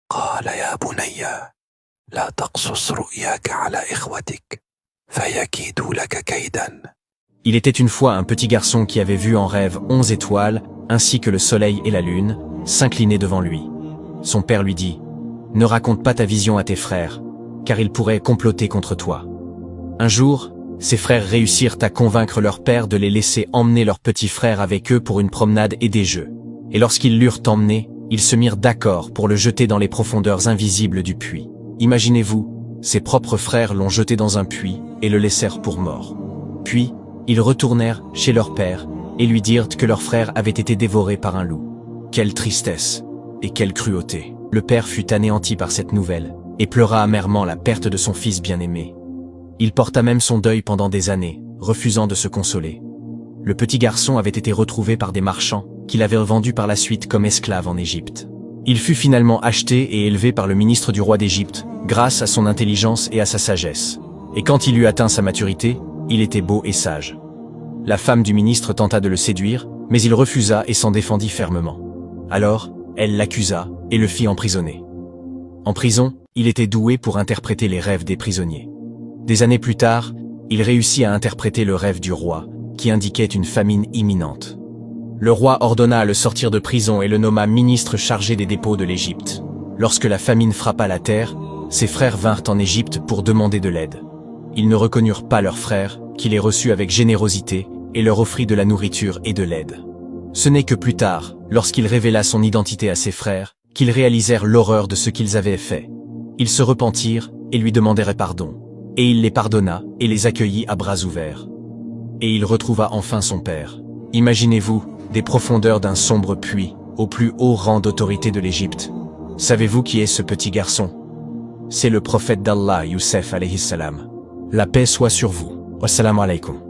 قال يا بني لا تقصص رؤياك على إخوتك فيكيدوا لك كيدا. Il était une fois un petit garçon qui avait vu en rêve 11 étoiles, ainsi que le soleil et la lune, s'incliner devant lui. Son père lui dit « Ne raconte pas ta vision à tes frères, car ils pourraient comploter contre toi. » Un jour, ses frères réussirent à convaincre leur père de les laisser emmener leur petit frère avec eux pour une promenade et des jeux. Et lorsqu'ils l'eurent emmené, ils se mirent d'accord pour le jeter dans les profondeurs invisibles du puits. Imaginez-vous, ses propres frères l'ont jeté dans un puits et le laissèrent pour mort. Puis, ils retournèrent chez leur père et lui dirent que leur frère avait été dévoré par un loup. Quelle tristesse et quelle cruauté! Le père fut anéanti par cette nouvelle et pleura amèrement la perte de son fils bien-aimé. Il porta même son deuil pendant des années, refusant de se consoler. Le petit garçon avait été retrouvé par des marchands qui l'avaient vendu par la suite comme esclave en Égypte. Il fut finalement acheté et élevé par le ministre du roi d'Égypte, grâce à son intelligence et à sa sagesse. Et quand il eut atteint sa maturité, il était beau et sage. La femme du ministre tenta de le séduire, mais il refusa et s'en défendit fermement. Alors, elle l'accusa et le fit emprisonner. En prison, il était doué pour interpréter les rêves des prisonniers. Des années plus tard, il réussit à interpréter le rêve du roi, qui indiquait une famine imminente. Le roi ordonna à le sortir de prison et le nomma ministre chargé des dépôts de l'Égypte. Lorsque la famine frappa la terre, ses frères vinrent en Égypte pour demander de l'aide. Ils ne reconnurent pas leur frère, qui les reçut avec générosité et leur offrit de la nourriture et de l'aide. Ce n'est que plus tard, lorsqu'il révéla son identité à ses frères, qu'ils réalisèrent l'horreur de ce qu'ils avaient fait. Ils se repentirent et lui demandèrent pardon. Et il les pardonna et les accueillit à bras ouverts. Et il retrouva enfin son père. Imaginez-vous, des profondeurs d'un sombre puits, au plus haut rang d'autorité de l'Égypte. Savez-vous qui est ce petit garçon? C'est le prophète d'Allah, Youssef alayhi salam. La paix soit sur vous. Wassalamu alaykum.